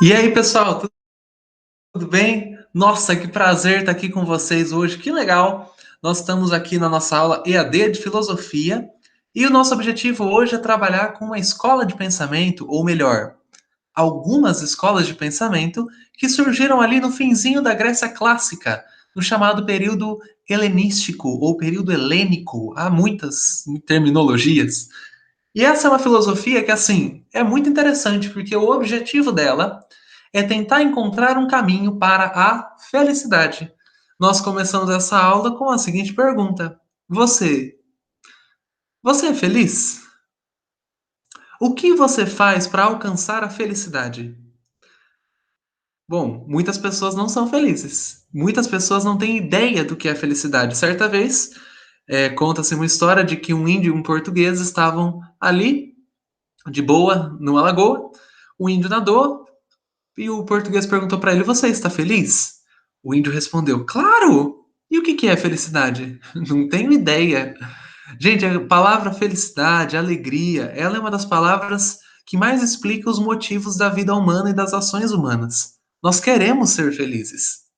E aí, pessoal, tudo bem? Nossa, que prazer estar aqui com vocês hoje, que legal! Nós estamos aqui na nossa aula EAD de Filosofia e o nosso objetivo hoje é trabalhar com uma escola de pensamento, ou melhor, algumas escolas de pensamento que surgiram ali no finzinho da Grécia Clássica, no chamado período helenístico ou período helênico. Há muitas terminologias. E essa é uma filosofia que, assim, é muito interessante, porque o objetivo dela é tentar encontrar um caminho para a felicidade. Nós começamos essa aula com a seguinte pergunta: Você, você é feliz? O que você faz para alcançar a felicidade? Bom, muitas pessoas não são felizes. Muitas pessoas não têm ideia do que é felicidade. Certa vez, conta-se uma história de que um índio e um português estavam ali, de boa, numa lagoa. O índio nadou, e o português perguntou para ele: Você está feliz? O índio respondeu: Claro! E o que é felicidade? Não tenho ideia. Gente, a palavra felicidade, alegria, ela é uma das palavras que mais explica os motivos da vida humana e das ações humanas. Nós queremos ser felizes.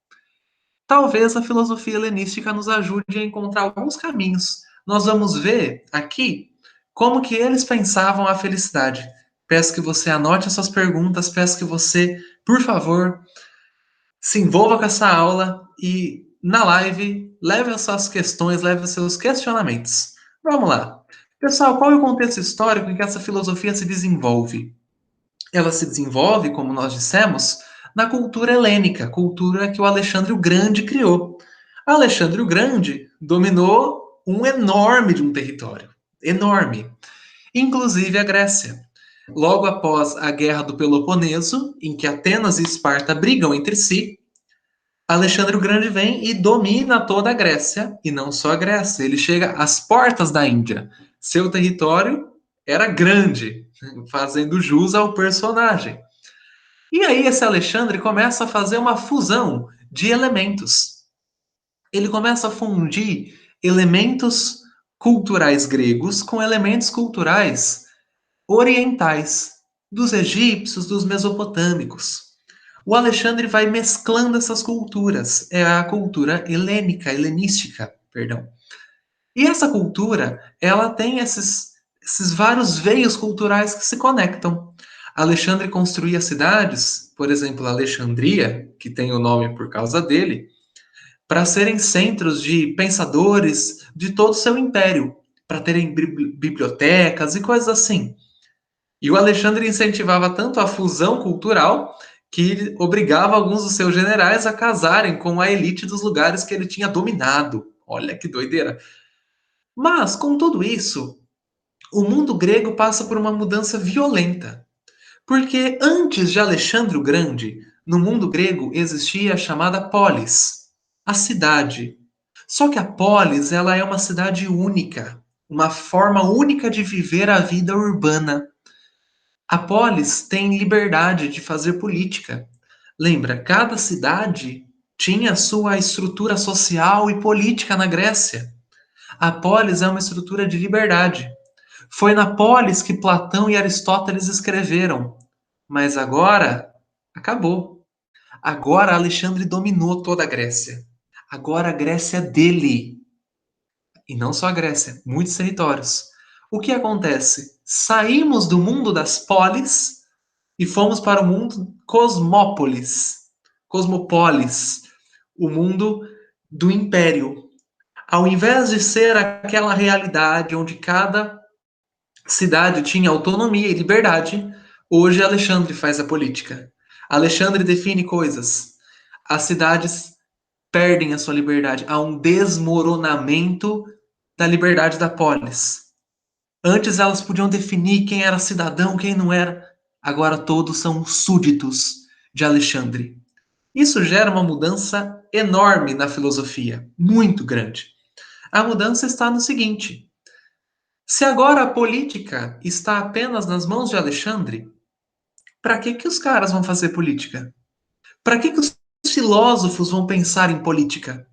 Talvez a filosofia helenística nos ajude a encontrar alguns caminhos. Nós vamos ver aqui como que eles pensavam a felicidade. Peço que você anote as suas perguntas, peço que você, por favor, se envolva com essa aula e na live leve as suas questões, leve os seus questionamentos. Vamos lá. Pessoal, qual é o contexto histórico em que essa filosofia se desenvolve? Ela se desenvolve, como nós dissemos, na cultura helênica, cultura que o Alexandre o Grande criou. Alexandre o Grande dominou um enorme de um território, enorme, inclusive a Grécia. Logo após a Guerra do Peloponeso, em que Atenas e Esparta brigam entre si, Alexandre o Grande vem e domina toda a Grécia, e não só a Grécia, ele chega às portas da Índia. Seu território era grande, fazendo jus ao personagem. E aí esse Alexandre começa a fazer uma fusão de elementos. Ele começa a fundir elementos culturais gregos com elementos culturais orientais, dos egípcios, dos mesopotâmicos. O Alexandre vai mesclando essas culturas. É a cultura helênica, helenística, perdão. E essa cultura, ela tem esses vários veios culturais que se conectam. Alexandre construía cidades, por exemplo, Alexandria, que tem o nome por causa dele, para serem centros de pensadores de todo o seu império, para terem bibliotecas e coisas assim. E o Alexandre incentivava tanto a fusão cultural que obrigava alguns dos seus generais a casarem com a elite dos lugares que ele tinha dominado. Olha que doideira. Mas, com tudo isso, o mundo grego passa por uma mudança violenta. Porque antes de Alexandre o Grande, no mundo grego existia a chamada polis, a cidade. Só que a polis, ela é uma cidade única, uma forma única de viver a vida urbana. A polis tem liberdade de fazer política. Lembra, cada cidade tinha sua estrutura social e política na Grécia. A polis é uma estrutura de liberdade. Foi na polis que Platão e Aristóteles escreveram. Mas agora acabou. Agora Alexandre dominou toda a Grécia. Agora a Grécia é dele. E não só a Grécia, muitos territórios. O que acontece? Saímos do mundo das polis e fomos para o mundo cosmópolis, cosmopolis, o mundo do império. Ao invés de ser aquela realidade onde cada cidade tinha autonomia e liberdade, hoje Alexandre faz a política. Alexandre define coisas. As cidades perdem a sua liberdade. Há um desmoronamento da liberdade da polis. Antes elas podiam definir quem era cidadão, quem não era. Agora todos são súditos de Alexandre. Isso gera uma mudança enorme na filosofia, muito grande. A mudança está no seguinte: se agora a política está apenas nas mãos de Alexandre, para que os caras vão fazer política? Para que os filósofos vão pensar em política?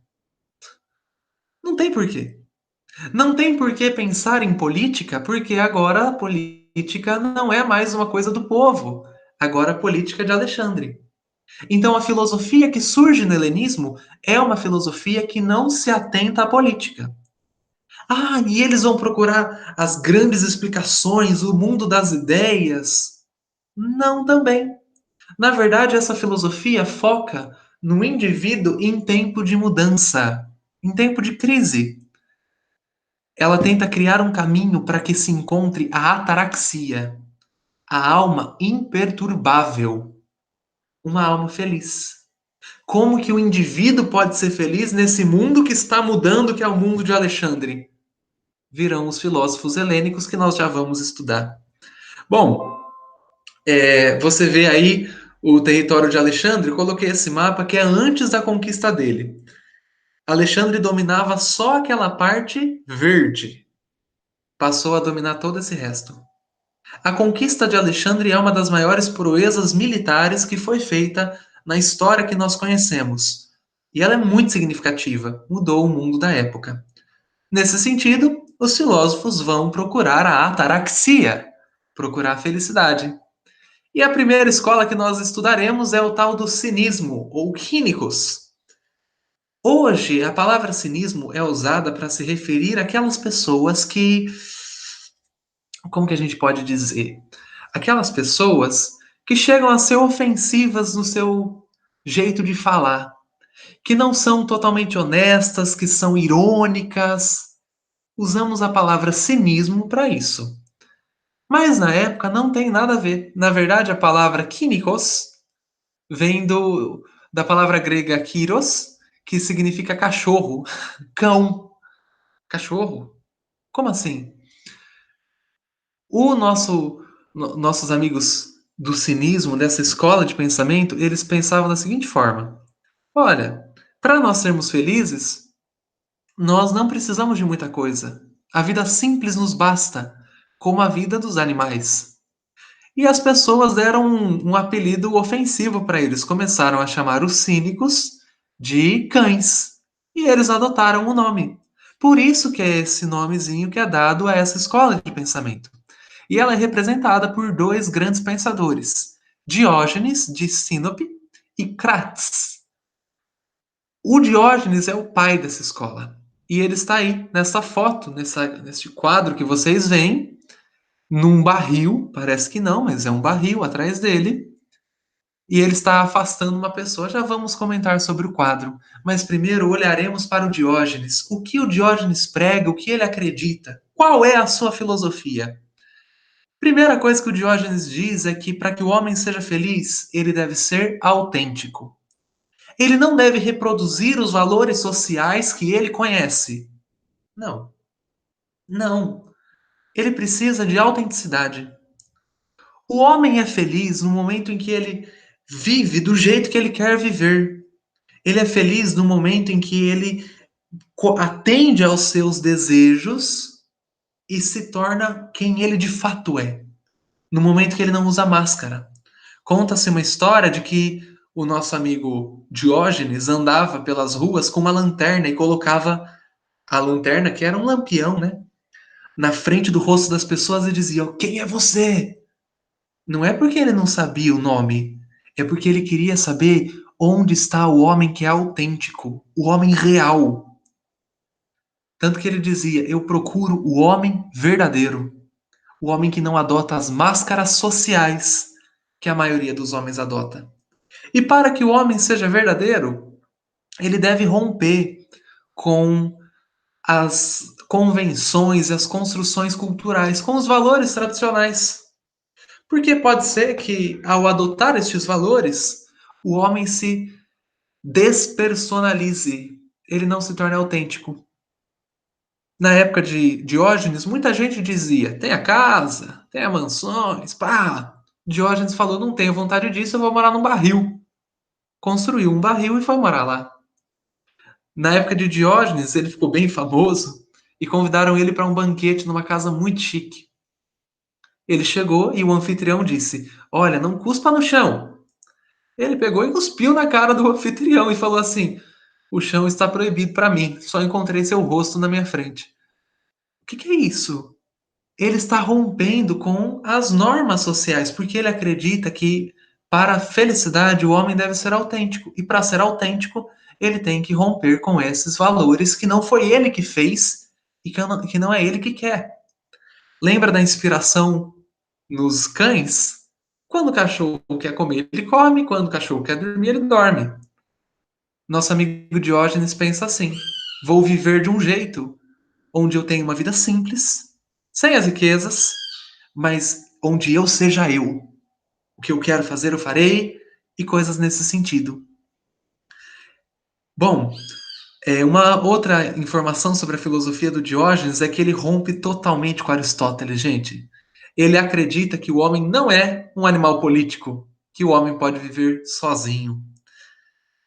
Não tem porquê. Não tem por que pensar em política, porque agora a política não é mais uma coisa do povo. agora a política de Alexandre. Então, a filosofia que surge no helenismo é uma filosofia que não se atenta à política. Ah, e eles vão procurar as grandes explicações, o mundo das ideias. Não, também. Na verdade, essa filosofia foca no indivíduo em tempo de mudança, em tempo de crise. Ela tenta criar um caminho para que se encontre a ataraxia, a alma imperturbável, uma alma feliz. Como que o indivíduo pode ser feliz nesse mundo que está mudando, que é o mundo de Alexandre? Virão os filósofos helênicos que nós já vamos estudar. Bom, você vê aí o território de Alexandre, eu coloquei esse mapa que é antes da conquista dele. Alexandre dominava só aquela parte verde, passou a dominar todo esse resto. A conquista de Alexandre é uma das maiores proezas militares que foi feita na história que nós conhecemos. E ela é muito significativa, mudou o mundo da época. Nesse sentido, os filósofos vão procurar a ataraxia, procurar a felicidade. E a primeira escola que nós estudaremos é o tal do cinismo, ou quínicos. Hoje, a palavra cinismo é usada para se referir àquelas pessoas que. Como que a gente pode dizer? Aquelas pessoas que chegam a ser ofensivas no seu jeito de falar, que não são totalmente honestas, que são irônicas. Usamos a palavra cinismo para isso. Mas na época não tem nada a ver. Na verdade, a palavra kínikos vem da palavra grega kyros, que significa cachorro, cão. Cachorro? Como assim? Nossos amigos do cinismo, dessa escola de pensamento, eles pensavam da seguinte forma: olha, para nós sermos felizes, nós não precisamos de muita coisa. A vida simples nos basta, como a vida dos animais. E as pessoas deram um apelido ofensivo para eles. Começaram a chamar os cínicos de cães. E eles adotaram o nome. Por isso que é esse nomezinho que é dado a essa escola de pensamento. E ela é representada por dois grandes pensadores, Diógenes de Sinope e Crates. O Diógenes é o pai dessa escola. E ele está aí, nessa foto, nesse quadro que vocês veem, num barril, parece que não, mas é um barril atrás dele, e ele está afastando uma pessoa. Já vamos comentar sobre o quadro, mas primeiro olharemos para o Diógenes. O que o Diógenes prega, o que ele acredita? Qual é a sua filosofia? Primeira coisa que o Diógenes diz é que para que o homem seja feliz, ele deve ser autêntico. Ele não deve reproduzir os valores sociais que ele conhece. Não, não. Ele precisa de autenticidade. O homem é feliz no momento em que ele vive do jeito que ele quer viver. Ele é feliz no momento em que ele atende aos seus desejos e se torna quem ele de fato é. No momento que ele não usa máscara. Conta-se uma história de que o nosso amigo Diógenes andava pelas ruas com uma lanterna e colocava a lanterna, que era um lampião, né, na frente do rosto das pessoas e dizia: quem é você? Não é porque ele não sabia o nome, é porque ele queria saber onde está o homem que é autêntico, o homem real. Tanto que ele dizia: eu procuro o homem verdadeiro, o homem que não adota as máscaras sociais que a maioria dos homens adota. E para que o homem seja verdadeiro, ele deve romper com as convenções e as construções culturais, com os valores tradicionais. Porque pode ser que, ao adotar estes valores, o homem se despersonalize, ele não se torne autêntico. Na época de Diógenes, muita gente dizia: tenha casa, tenha mansões, pá. Diógenes falou: não tenho vontade disso, eu vou morar num barril. Construiu um barril e foi morar lá. Na época de Diógenes, ele ficou bem famoso e convidaram ele para um banquete numa casa muito chique. Ele chegou e o anfitrião disse: olha, não cuspa no chão. Ele pegou e cuspiu na cara do anfitrião e falou assim: o chão está proibido para mim, só encontrei seu rosto na minha frente. O que é isso? ele está rompendo com as normas sociais, porque ele acredita que para a felicidade o homem deve ser autêntico. E para ser autêntico, ele tem que romper com esses valores que não foi ele que fez e que não é ele que quer. Lembra da inspiração nos cães? Quando o cachorro quer comer, ele come, quando o cachorro quer dormir, ele dorme. Nosso amigo Diógenes pensa assim: vou viver de um jeito onde eu tenho uma vida simples, sem as riquezas, mas onde eu seja eu. O que eu quero fazer, eu farei, e coisas nesse sentido. Bom, uma outra informação sobre a filosofia do Diógenes é que ele rompe totalmente com Aristóteles, gente. Ele acredita que o homem não é um animal político, que o homem pode viver sozinho.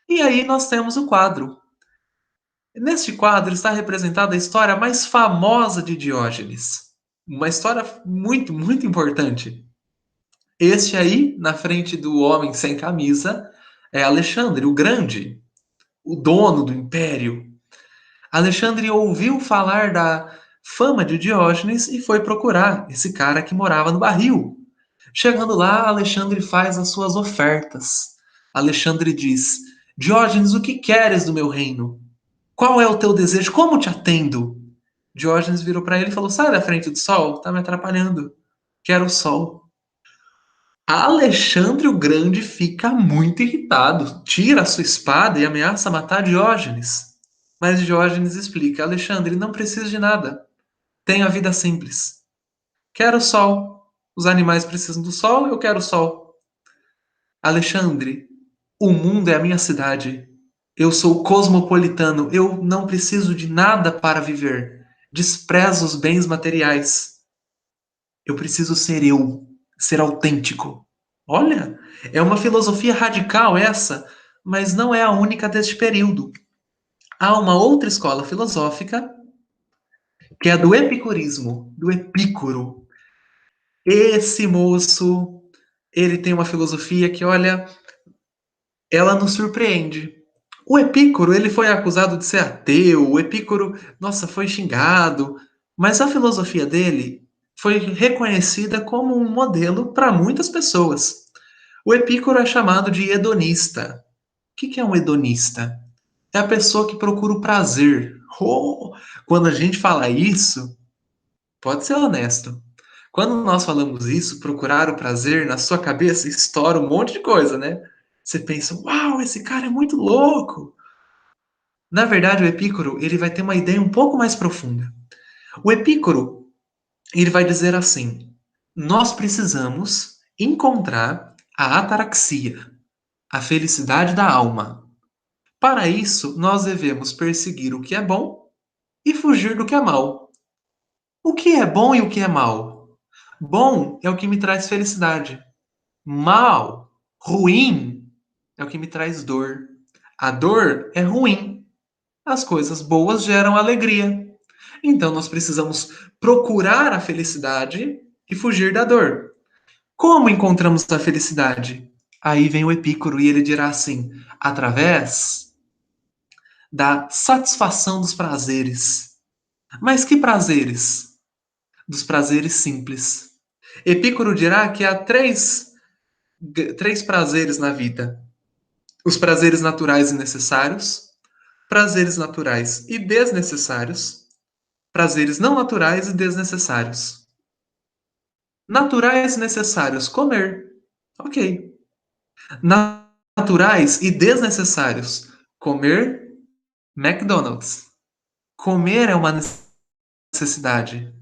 E aí nós temos o quadro. Neste quadro está representada a história mais famosa de Diógenes. Uma história muito, muito importante. Este aí, na frente do homem sem camisa, é Alexandre, o Grande, o dono do império. Alexandre ouviu falar da fama de Diógenes e foi procurar esse cara que morava no barril. Chegando lá, Alexandre faz as suas ofertas. Alexandre diz: Diógenes, o que queres do meu reino? Qual é o teu desejo? Como te atendo? Diógenes virou para ele e falou: sai da frente do sol, tá me atrapalhando. Quero o sol. Alexandre o Grande fica muito irritado, tira a sua espada e ameaça matar Diógenes. Mas Diógenes explica: Alexandre, não precisa de nada. Tenho a vida simples. Quero o sol. Os animais precisam do sol, eu quero o sol. Alexandre, o mundo é a minha cidade. Eu sou cosmopolitano, eu não preciso de nada para viver. Desprezo os bens materiais. Eu preciso ser eu, ser autêntico. Olha, é uma filosofia radical essa, mas não é a única deste período. Há uma outra escola filosófica que é a do epicurismo, do Epícoro. Esse moço, ele tem uma filosofia que, olha, ela nos surpreende. O Epícoro, ele foi acusado de ser ateu, o Epícoro, nossa, foi xingado, mas a filosofia dele foi reconhecida como um modelo para muitas pessoas. O Epícoro é chamado de hedonista. O que é um hedonista? É a pessoa que procura o prazer. Oh, quando a gente fala isso, pode ser honesto. Quando nós falamos isso, procurar o prazer, na sua cabeça estoura um monte de coisa, né? Você pensa, uau, esse cara é muito louco. Na verdade, o Epícoro, ele vai ter uma ideia um pouco mais profunda. O Epícoro, ele vai dizer assim: nós precisamos encontrar a ataraxia, a felicidade da alma. Para isso, nós devemos perseguir o que é bom e fugir do que é mal. O que é bom e o que é mal? Bom é o que me traz felicidade. Mal, ruim, é o que me traz dor. A dor é ruim. As coisas boas geram alegria. Então nós precisamos procurar a felicidade e fugir da dor. Como encontramos a felicidade? Aí vem o Epícoro e ele dirá assim: através da satisfação dos prazeres. Mas que prazeres? Dos prazeres simples. Epícoro dirá que há três prazeres na vida: os prazeres naturais e necessários, prazeres naturais e desnecessários, prazeres não naturais e desnecessários. Naturais e necessários: comer. Ok. Naturais e desnecessários: comer McDonald's. Comer é uma necessidade.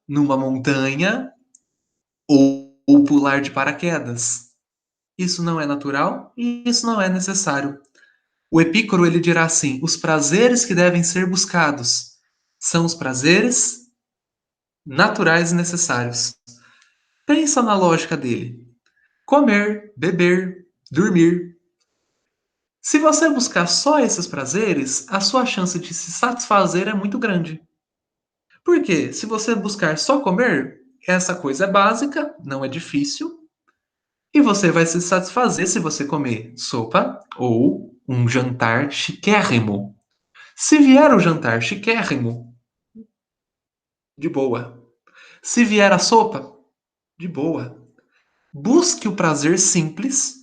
Numa montanha ou pular de paraquedas. Isso não é natural e isso não é necessário. O Epícoro ele dirá assim: os prazeres que devem ser buscados são os prazeres naturais e necessários. Pensa na lógica dele: comer, beber, dormir. Se você buscar só esses prazeres, a sua chance de se satisfazer é muito grande. Porque se você buscar só comer, essa coisa é básica, não é difícil, e você vai se satisfazer se você comer sopa ou um jantar chiquérrimo. Se vier o jantar chiquérrimo, de boa. Se vier a sopa, de boa. Busque o prazer simples,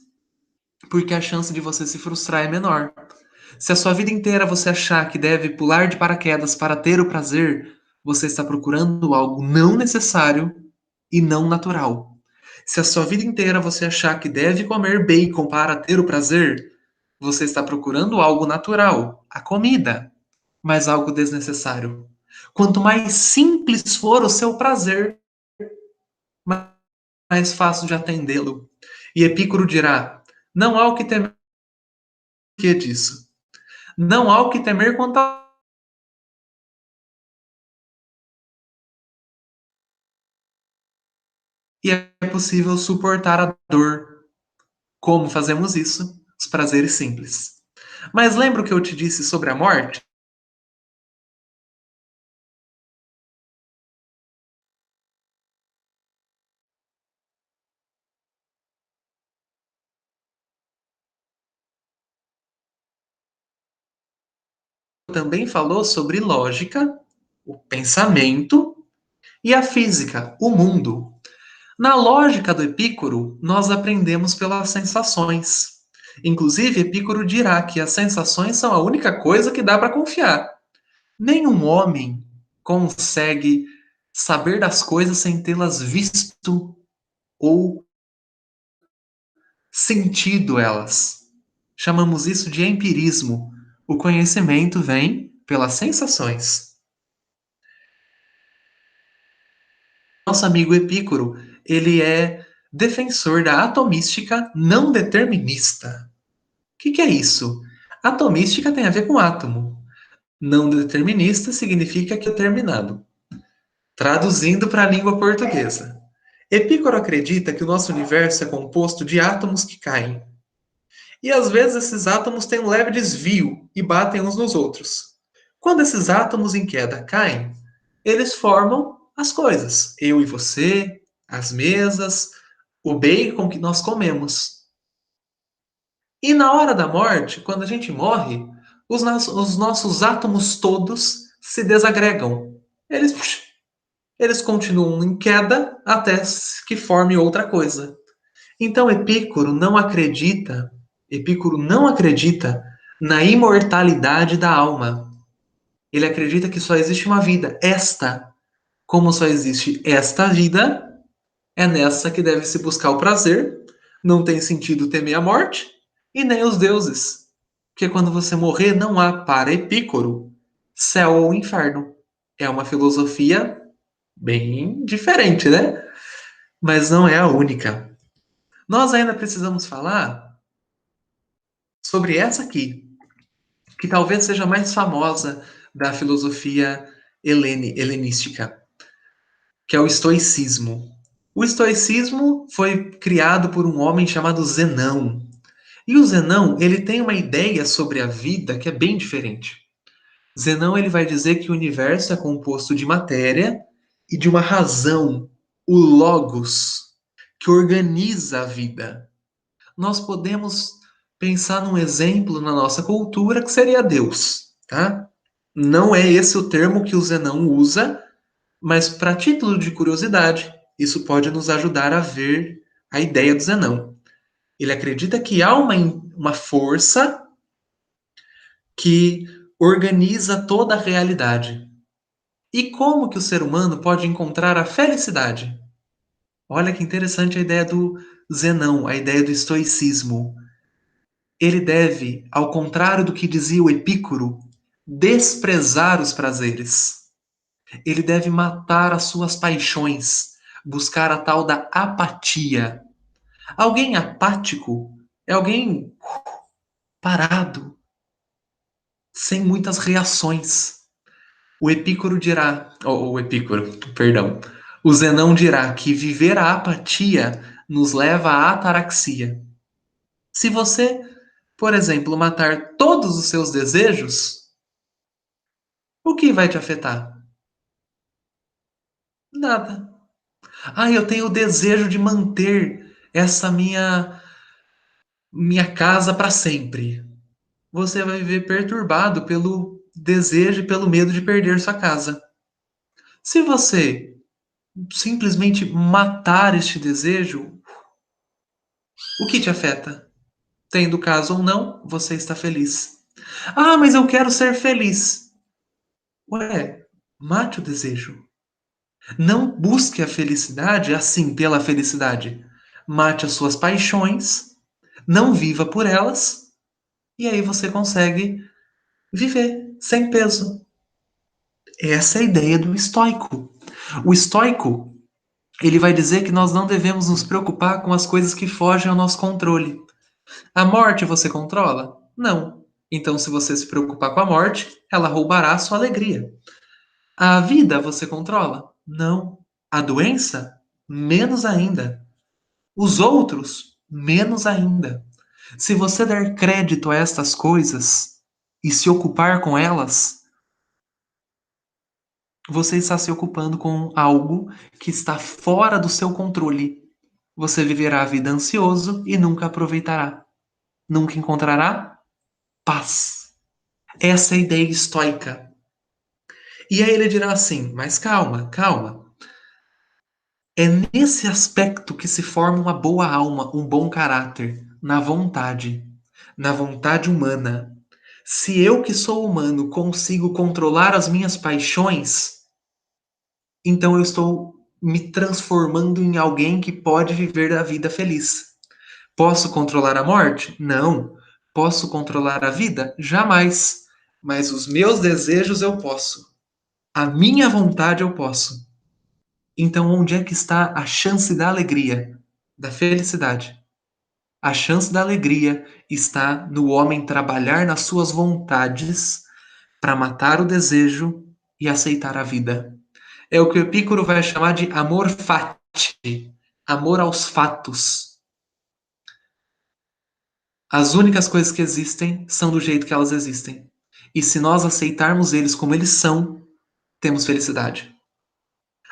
porque a chance de você se frustrar é menor. Se a sua vida inteira você achar que deve pular de paraquedas para ter o prazer, você está procurando algo não necessário e não natural. Se a sua vida inteira você achar que deve comer bacon para ter o prazer, você está procurando algo natural, a comida, mas algo desnecessário. Quanto mais simples for o seu prazer, mais fácil de atendê-lo. E Epicuro dirá: não há o que temer disso. Não há o que temer quanto a... E é possível suportar a dor. Como fazemos isso? Os prazeres simples. Mas lembra o que eu te disse sobre a morte? Também falou sobre lógica, o pensamento e a física, o mundo. Na lógica do Epicuro, nós aprendemos pelas sensações. Inclusive, Epicuro dirá que as sensações são a única coisa que dá para confiar. Nenhum homem consegue saber das coisas sem tê-las visto ou sentido elas. Chamamos isso de empirismo. O conhecimento vem pelas sensações. Nosso amigo Epicuro, ele é defensor da atomística não determinista. O que é isso? Atomística tem a ver com átomo. Não determinista significa que é determinado. Traduzindo para a língua portuguesa. Epicuro acredita que o nosso universo é composto de átomos que caem. E às vezes esses átomos têm um leve desvio e batem uns nos outros. Quando esses átomos em queda caem, eles formam as coisas. Eu e você, as mesas, o bacon que nós comemos. E na hora da morte, quando a gente morre, os nossos átomos todos se desagregam. Eles continuam em queda até que forme outra coisa. Então Epicuro não acredita na imortalidade da alma. Ele acredita que só existe uma vida, esta. Como só existe esta vida, é nessa que deve se buscar o prazer. Não tem sentido temer a morte e nem os deuses. Porque quando você morrer, não há para Epicuro céu ou inferno. É uma filosofia bem diferente, né? Mas não é a única. Nós ainda precisamos falar sobre essa aqui, que talvez seja a mais famosa da filosofia helenística, que é o estoicismo. O estoicismo foi criado por um homem chamado Zenão. E o Zenão, ele tem uma ideia sobre a vida que é bem diferente. Zenão, ele vai dizer que o universo é composto de matéria e de uma razão, o logos, que organiza a vida. Nós podemos pensar num exemplo na nossa cultura que seria Deus, tá? Não é esse o termo que o Zenão usa, mas para título de curiosidade, isso pode nos ajudar a ver a ideia do Zenão. Ele acredita que há uma força que organiza toda a realidade. E como que o ser humano pode encontrar a felicidade? Olha que interessante a ideia do Zenão, a ideia do estoicismo. Ele deve, ao contrário do que dizia o Epicuro, desprezar os prazeres. Ele deve matar as suas paixões, buscar a tal da apatia. Alguém apático é alguém parado, sem muitas reações. O Epicuro dirá, ou o Epicuro, perdão, o Zenão dirá que viver a apatia nos leva à ataraxia. Se você, por exemplo, matar todos os seus desejos, o que vai te afetar? Nada. Ah, eu tenho o desejo de manter essa minha casa para sempre. Você vai viver perturbado pelo desejo e pelo medo de perder sua casa. Se você simplesmente matar este desejo, o que te afeta? Tendo caso ou não, você está feliz. Ah, mas eu quero ser feliz. Ué, mate o desejo. Não busque a felicidade assim pela felicidade. Mate as suas paixões, não viva por elas, e aí você consegue viver sem peso. Essa é a ideia do estoico. O estoico, ele vai dizer que nós não devemos nos preocupar com as coisas que fogem ao nosso controle. A morte você controla? Não. Então, se você se preocupar com a morte, ela roubará a sua alegria. A vida você controla? Não. A doença? Menos ainda. Os outros? Menos ainda. Se você der crédito a estas coisas e se ocupar com elas, você está se ocupando com algo que está fora do seu controle. Você viverá a vida ansioso e nunca aproveitará. Nunca encontrará paz. Essa é a ideia estoica. E aí ele dirá assim: mas calma, calma. É nesse aspecto que se forma uma boa alma, um bom caráter, na vontade humana. Se eu que sou humano consigo controlar as minhas paixões, então eu estou me transformando em alguém que pode viver a vida feliz. Posso controlar a morte? Não. Posso controlar a vida? Jamais. Mas os meus desejos eu posso. A minha vontade eu posso. Então, onde é que está a chance da alegria, da felicidade? A chance da alegria está no homem trabalhar nas suas vontades para matar o desejo e aceitar a vida. É o que o Epicuro vai chamar de amor fati, amor aos fatos. As únicas coisas que existem são do jeito que elas existem. E se nós aceitarmos eles como eles são, temos felicidade.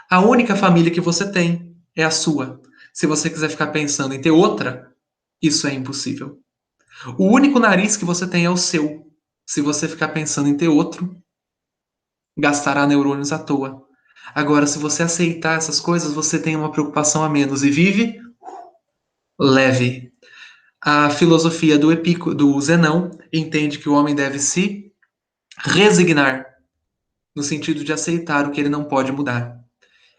A única família que você tem é a sua. Se você quiser ficar pensando em ter outra, isso é impossível. O único nariz que você tem é o seu. Se você ficar pensando em ter outro, gastará neurônios à toa. Agora, se você aceitar essas coisas, você tem uma preocupação a menos e vive leve. A filosofia do Zenão entende que o homem deve se resignar, no sentido de aceitar o que ele não pode mudar.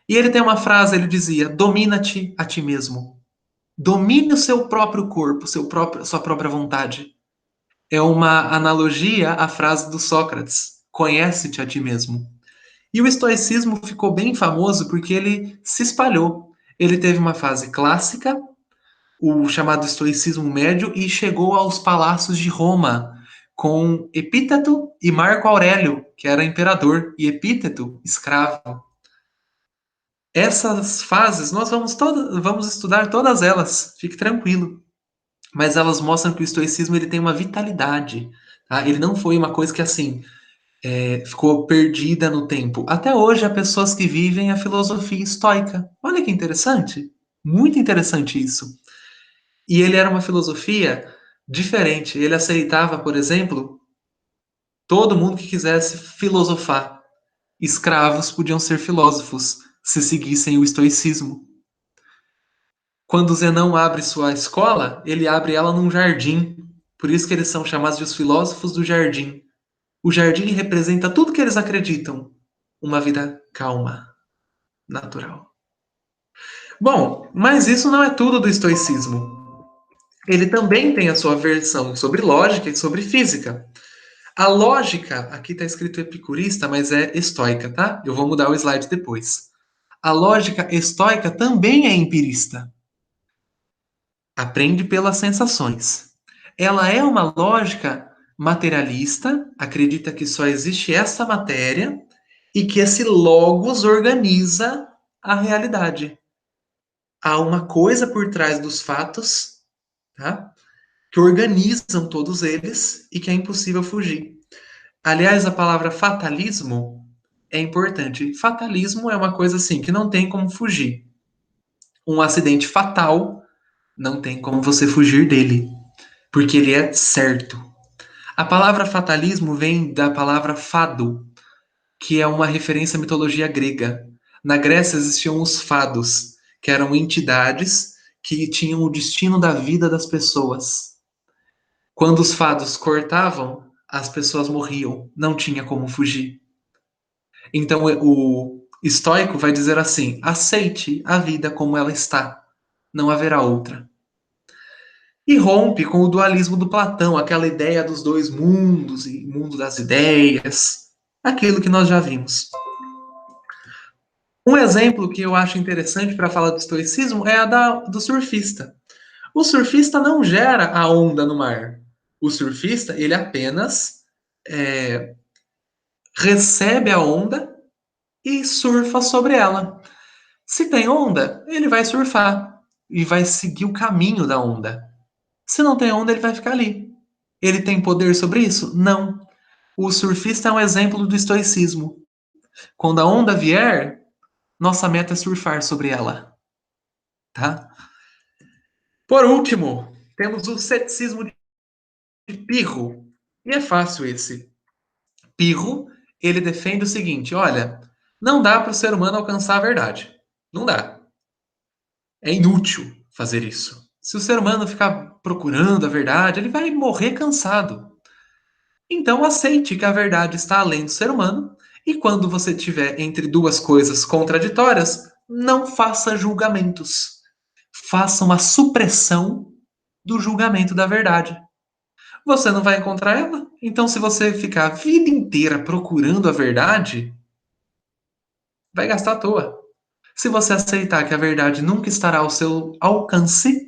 E ele tem uma frase, ele dizia: domina-te a ti mesmo. Domine o seu próprio corpo, sua própria vontade. É uma analogia à frase do Sócrates: conhece-te a ti mesmo. E o estoicismo ficou bem famoso porque ele se espalhou. Ele teve uma fase clássica, o chamado estoicismo médio, e chegou aos palácios de Roma, com Epíteto e Marco Aurélio, que era imperador, e Epíteto, escravo. Essas fases, nós vamos estudar todas elas, fique tranquilo. Mas elas mostram que o estoicismo ele tem uma vitalidade. Tá? Ele não foi uma coisa que assim ficou perdida no tempo. Até hoje há pessoas que vivem a filosofia estoica. Olha que interessante. Muito interessante isso. E ele era uma filosofia diferente. Ele aceitava, por exemplo, todo mundo que quisesse filosofar. Escravos podiam ser filósofos se seguissem o estoicismo. Quando Zenão abre sua escola, ele abre ela num jardim. Por isso que eles são chamados de os filósofos do jardim. O jardim representa tudo que eles acreditam. Uma vida calma, natural. Bom, mas isso não é tudo do estoicismo. Ele também tem a sua versão sobre lógica e sobre física. A lógica, aqui está escrito epicurista, mas é estoica, tá? Eu vou mudar o slide depois. A lógica estoica também é empirista. Aprende pelas sensações. Ela é uma lógica materialista, acredita que só existe essa matéria e que esse logos organiza a realidade. Há uma coisa por trás dos fatos, tá? Que organizam todos eles e que é impossível fugir. Aliás, a palavra fatalismo é importante. Fatalismo é uma coisa assim que não tem como fugir. Um acidente fatal não tem como você fugir dele, porque ele é certo. A palavra fatalismo vem da palavra fado, que é uma referência à mitologia grega. Na Grécia existiam os fados, que eram entidades que tinham o destino da vida das pessoas. Quando os fados cortavam, as pessoas morriam, não tinha como fugir. Então o estoico vai dizer assim: aceite a vida como ela está, não haverá outra. E rompe com o dualismo do Platão, aquela ideia dos dois mundos, e mundo das ideias, aquilo que nós já vimos. Um exemplo que eu acho interessante para falar do estoicismo é do surfista. O surfista não gera a onda no mar. O surfista, ele apenas é, recebe a onda e surfa sobre ela. Se tem onda, ele vai surfar e vai seguir o caminho da onda. Se não tem onda, ele vai ficar ali. Ele tem poder sobre isso? Não. O surfista é um exemplo do estoicismo. Quando a onda vier, nossa meta é surfar sobre ela, tá? Por último, temos o ceticismo de Pirro. E é fácil esse. Pirro, ele defende o seguinte, olha, não dá para o ser humano alcançar a verdade. Não dá. É inútil fazer isso. Se o ser humano ficar procurando a verdade, ele vai morrer cansado. Então aceite que a verdade está além do ser humano, e quando você tiver entre duas coisas contraditórias, não faça julgamentos. Faça uma supressão do julgamento da verdade. Você não vai encontrar ela? Então, se você ficar a vida inteira procurando a verdade, vai gastar à toa. Se você aceitar que a verdade nunca estará ao seu alcance,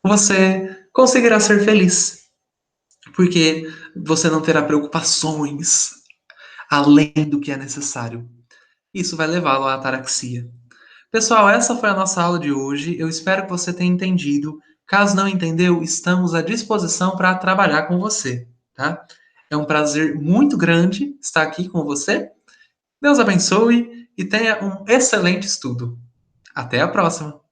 você conseguirá ser feliz, porque você não terá preocupações além do que é necessário. Isso vai levá-lo à ataraxia. Pessoal, essa foi a nossa aula de hoje. Eu espero que você tenha entendido. Caso não entendeu, estamos à disposição para trabalhar com você, tá? É um prazer muito grande estar aqui com você. Deus abençoe e tenha um excelente estudo. Até a próxima!